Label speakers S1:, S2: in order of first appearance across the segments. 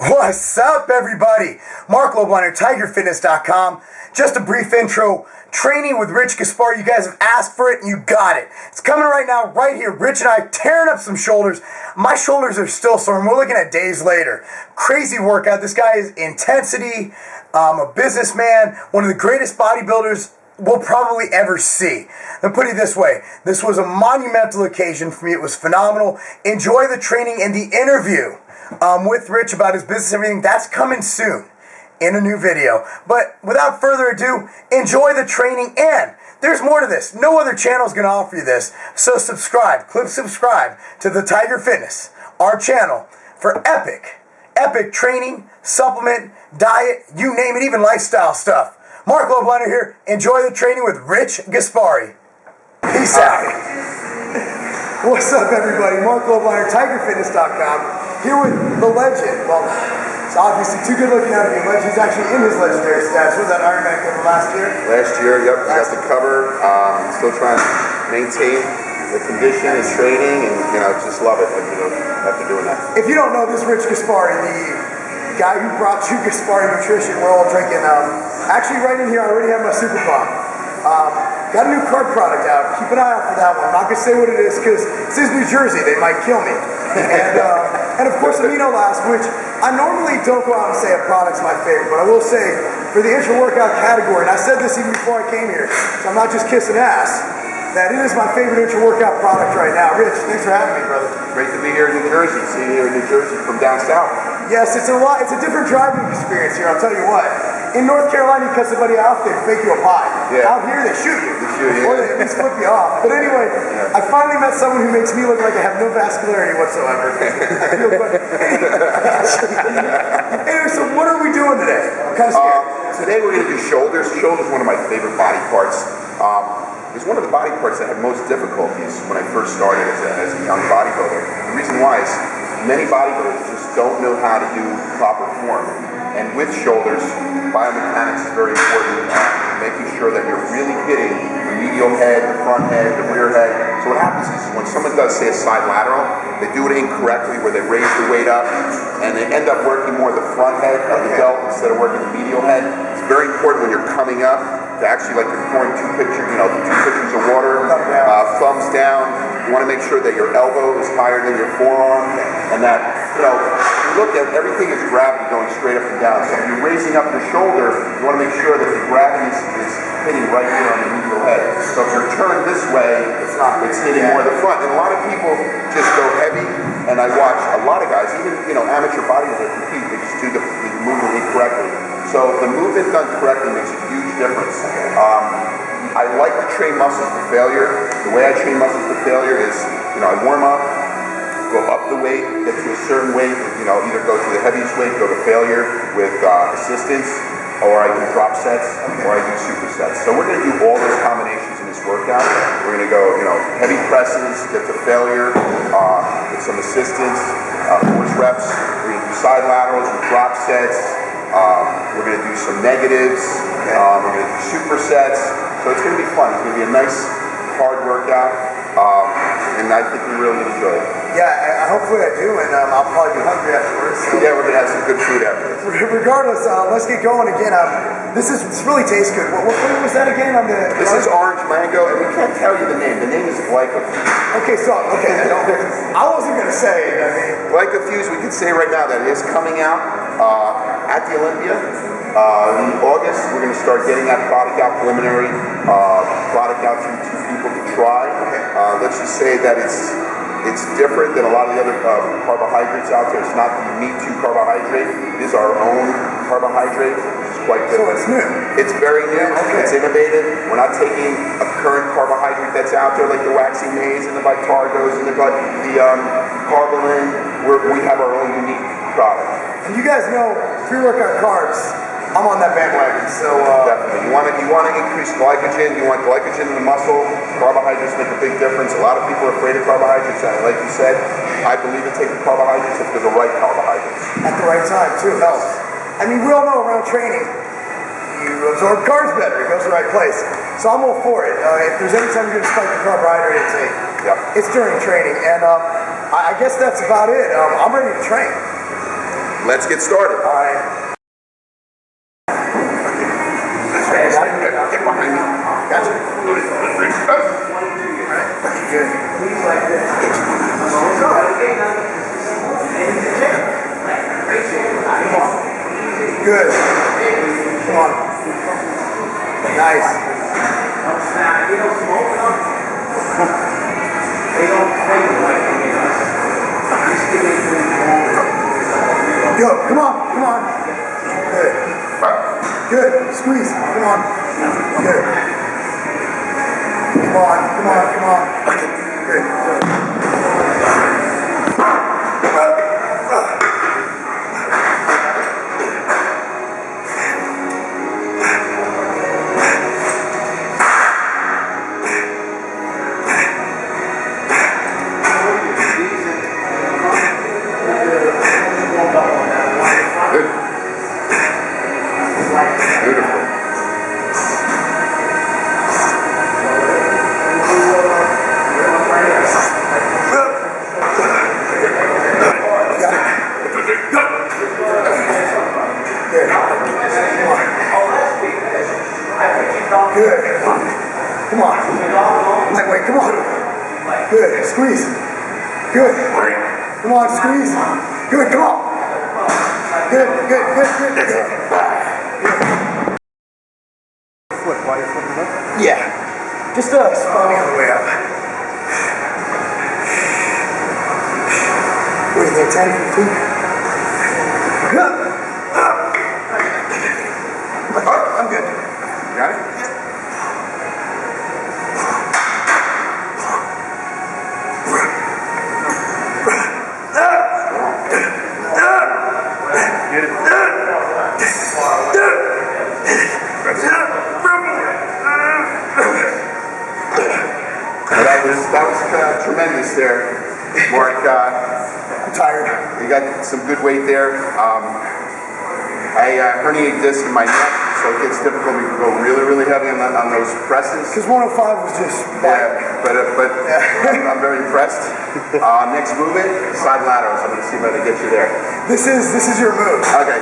S1: What's up, everybody? Marc Lobliner, TigerFitness.com. Just a brief intro. Training with Rich Gaspari. You guys have asked for it, and you got it. It's coming right now, right here. Rich and I tearing up some shoulders. My shoulders are still sore, and we're looking at days later. Crazy workout. This guy is intensity. A businessman. One of the greatest bodybuilders we'll probably ever see. Let me put it this way. This was a monumental occasion for me. It was phenomenal. Enjoy the training and the interview with Rich about his business and everything. That's coming soon in a new video. But without further ado, enjoy the training, and there's more to this. No other channel is going to offer you this. So subscribe. Click subscribe to the Tiger Fitness, our channel, for epic training, supplement, diet, you name it, even lifestyle stuff. Marc Lobliner here. Enjoy the training with Rich Gaspari. Peace out. What's up, everybody? Marc Lobliner, TigerFitness.com. Here with the legend. Well, it's obviously too good looking out of you. Legend's actually in his legendary status. Was that Ironman cover last year?
S2: Last year, yep. We got the cover. Still trying to maintain the condition and training, and just love it. After doing that.
S1: If you don't know, this Rich Gaspari, the guy who brought you Gaspari Nutrition, we're all drinking. Actually, right in here, I already have my Super Bomb. Got a new carb product out. Keep an eye out for that one. I'm not going to say what it is because this is New Jersey. They might kill me. And of course, Amino Last, which I normally don't go out and say a product's my favorite, but I will say for the intra-workout category, and I said this even before I came here, so I'm not just kissing ass, that it is my favorite intra-workout product right now. Rich, thanks for having me, brother.
S2: Great to be here in New Jersey. See you here in New Jersey from down south.
S1: Yes, it's a different driving experience here, I'll tell you what. In North Carolina, you cut somebody off, they fake you a pie. Yeah. Out here, they shoot you. Or they at least flip you off. But anyway, I finally met someone who makes me look like I have no vascularity whatsoever. I feel good. Anyway, so what are we doing today? I'm kind of scared.
S2: Today we're going to do shoulders. Shoulders is one of my favorite body parts. It's one of the body parts that had most difficulties when I first started as a young bodybuilder. The reason why is many bodybuilders just don't know how to do proper form. And with shoulders, biomechanics is very important, making sure that you're really hitting the medial head, the front head, the rear head. So what happens is when someone does, say, a side lateral, they do it incorrectly where they raise the weight up and they end up working more the front head of the delt instead of working the medial head. It's very important when you're coming up to actually, like you're pouring two pitchers of water, thumbs down. You want to make sure that your elbow is higher than your forearm, and that, look at everything is gravity going straight up and down. So if you're raising up your shoulder, you want to make sure that the gravity is hitting right here on the medial head. So if you're turned this way, it's hitting more the front. And a lot of people just go heavy, and I watch a lot of guys, even amateur bodybuilders compete, they just do the movement incorrectly. So the movement done correctly makes a huge difference. I like to train muscles to failure. The way I train muscles to failure is, I warm up, go up the weight, get to a certain weight, either go to the heaviest weight, go to failure with assistance, or I do drop sets, or I do supersets. So we're going to do all those combinations in this workout. We're going to go, heavy presses, get to failure, with some assistance, force reps. We're going to do side laterals with drop sets. We're going to do some negatives. We're going to do supersets. So it's going to be fun. It's going to be a nice, hard workout. And I think we really enjoy it.
S1: Yeah, hopefully I do, and I'll probably be hungry afterwards. So.
S2: Yeah, we're going to have some good food after this.
S1: Regardless, let's get going again. This really tastes good. What flavor was that again?
S2: This is orange mango, and we can't tell you the name. The name is Glycofuse.
S1: I wasn't going to say it.
S2: Glycofuse, we can say right now that it is coming out at the Olympia. In August, we're going to start getting that product out, preliminary product out to people to try. Let's just say that it's different than a lot of the other carbohydrates out there. It's not the Me-Too carbohydrate. It is our own carbohydrate, which is quite different.
S1: So it's new.
S2: It's very new. Okay. It's innovative. We're not taking a current carbohydrate that's out there like the waxy maize and the Vitargos and the Carbolin. We have our own unique product.
S1: And you guys know pre-workout carbs. I'm on that bandwagon, so...
S2: Definitely. You want to increase glycogen. You want glycogen in the muscle. Carbohydrates make a big difference. A lot of people are afraid of carbohydrates. And like you said, I believe in taking carbohydrates if they're the right carbohydrates.
S1: At the right time, too. Helps. I mean, we all know around training, you absorb carbs better. It goes to the right place. So I'm all for it. If there's any time you're going to spike the carbohydrate intake, it's during training. And I guess that's about it. I'm ready to train.
S2: Let's get started.
S1: All right.
S2: Get behind me. Gotcha.
S1: Good. Good. Come on. Nice. Go. Come on. Come on. Good. Good. Squeeze. Come on. Good. Come on. Come on. Come on. Good.
S2: Beautiful.
S1: Good. Come on. Lightweight, come on. Good. Squeeze. Good. Come on, squeeze. Good, come on. Good, good, good, good, good. Flip while you're flipping up? Yeah. Just spawning on the way up. What is that, 10, 15? I'm good.
S2: You got it? That was tremendous there, Mark.
S1: I'm tired.
S2: You got some good weight there. I herniated disc in my neck, so it gets difficult. We can go really, really heavy on those presses.
S1: Because 105 was just...
S2: Yeah, but I'm very impressed. Next movement, side laterals. I'm going to see if I can get you there.
S1: This is your move.
S2: Okay.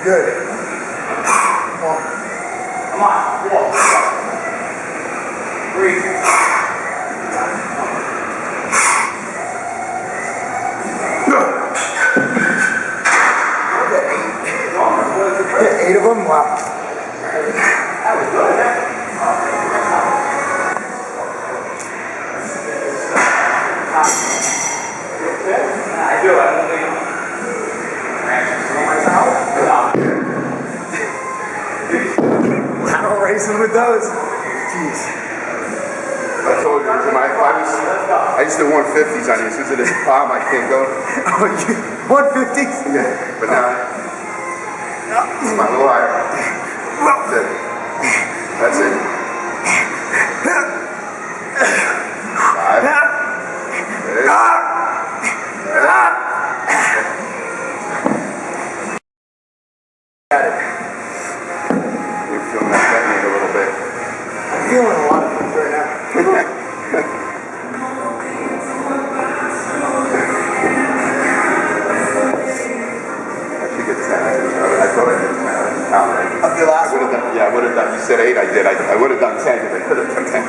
S1: Good. Come on.
S3: Come on. 4. 3.
S1: Yeah, 8 of them? Wow.
S3: That was good, man. I do. I don't think
S1: Paddle racing with those. Jeez.
S2: I told you, I used to do 150s on you. Since it is palm, I can't go.
S1: Oh, you 150s?
S2: Yeah, but now it's my little higher. That's it. That's it. 5. 6.
S1: Got it.
S2: You're feeling that technique a little bit.
S1: I'm feeling a lot of things right now. Of your last one?
S2: I would have done. You said 8. I did. I would have done 10 if I could have done 10.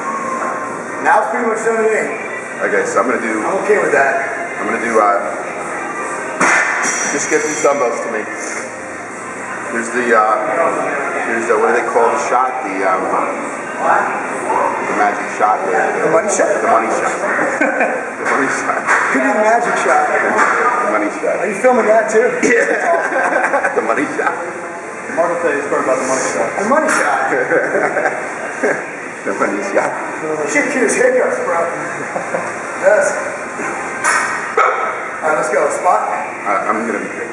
S1: Now it's pretty much done at 8.
S2: Okay, so I'm gonna do.
S1: I'm okay with that.
S2: I'm gonna do. Just get these dumbbells to me. Here's the. What do they call the shot? The magic shot.
S1: The money shot?
S2: The money shot. The money shot.
S1: Could be the magic shot.
S2: The money shot.
S1: Are you filming that too?
S2: Yeah. The money shot.
S3: Mark will tell you a story about the money shot.
S1: The money shot.
S2: The money shot.
S1: Shit cures hiccups, bro. Yes. Alright, let's go. Spot.
S2: I'm gonna be good.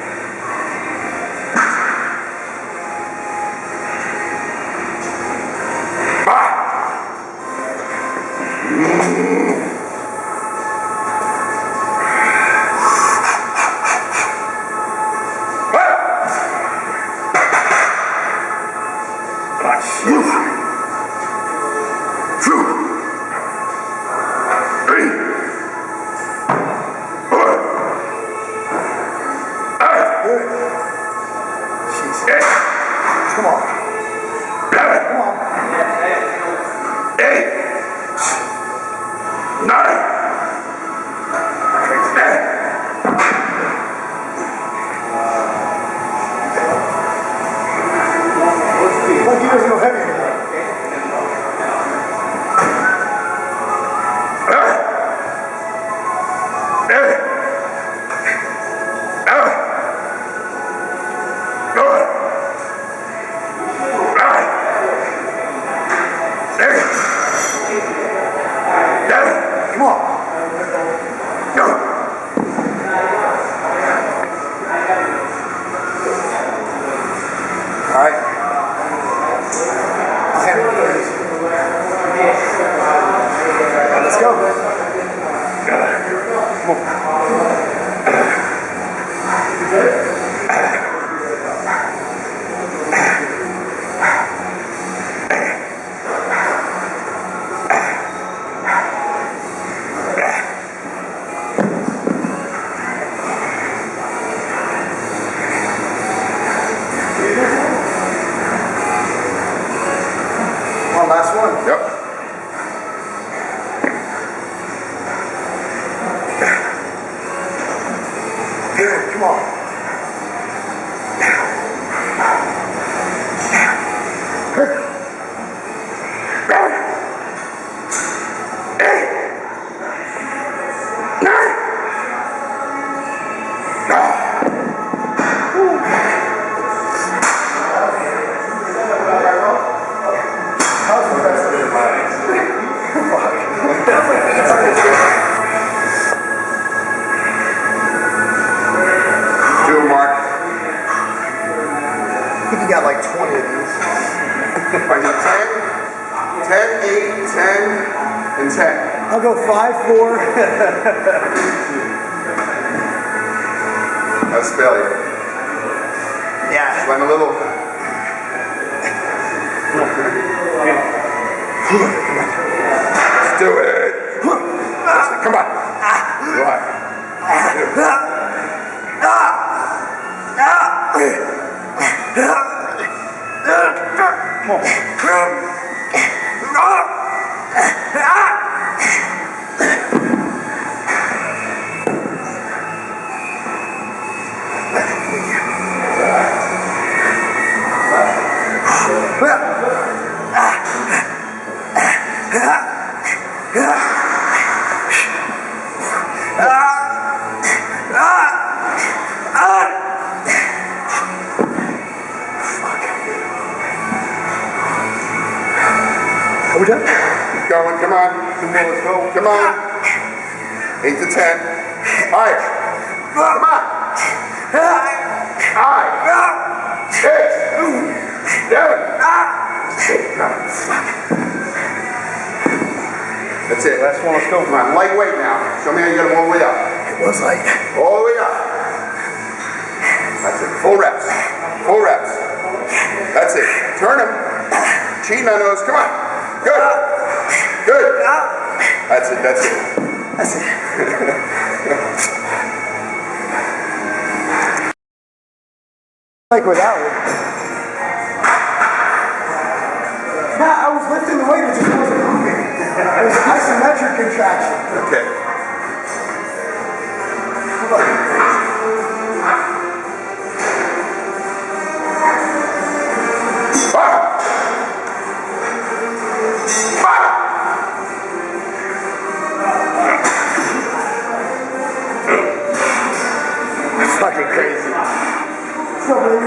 S1: Like he doesn't know heavy anymore. Come on. All right. Let's go. One last one.
S2: Yep.
S1: Good, come on.
S2: Do it, Mark.
S1: I think you got like 20 of these.
S2: I did 10, 8, 10, and 10.
S1: I'll go 5, 4.
S2: That's failure.
S1: Yeah.
S2: Went a little. Let's do it. That's it. Come on. Right.
S1: Are we done?
S2: Keep going. Come on.
S1: Two more, let's go.
S2: Come on. 8 to 10. All right. Come on. 5, 6, 7, 8. That's it.
S3: Last one, let's go.
S2: Come on. Lightweight now. Show me how you get them all the way up.
S1: It was like,
S2: All the way up. That's it. Full reps. Full reps. That's it. Turn them. Cheating on those. Come on. Good. Good. That's it. That's it.
S1: that's it. Like without it. Nah, I was lifting the weight, it just wasn't moving. It was an isometric contraction.
S2: Okay.
S1: It's fucking crazy. Let's go, baby.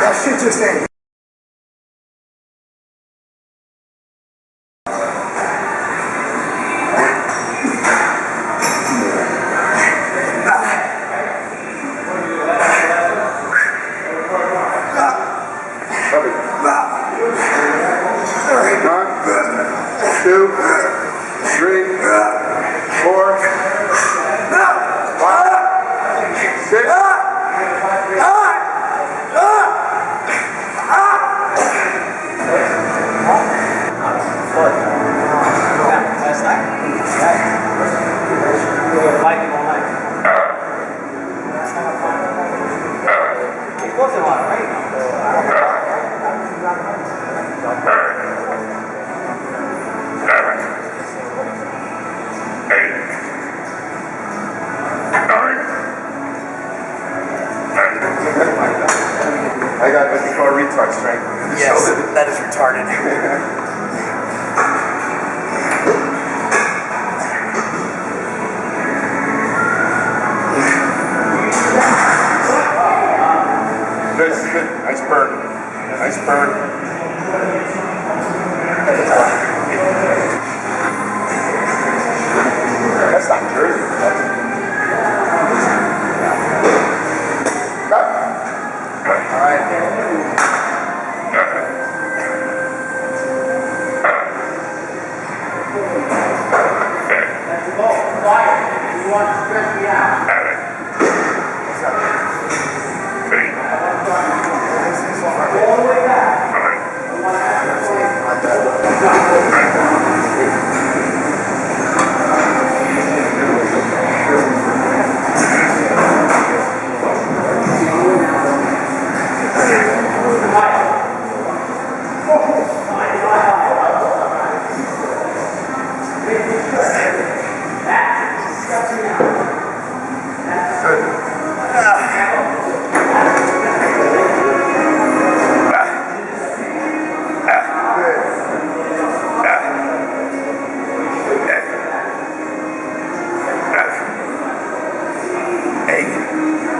S1: That shit just ain't.
S3: wasn't on, right?
S2: I got what they call retard strength.
S1: Yes, that is retarded.
S2: Good, good. Nice burn. Nice burn. That's not Jersey.
S1: All right.
S3: Quiet. You want to stress me out. All the way back.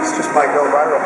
S2: This just might go viral.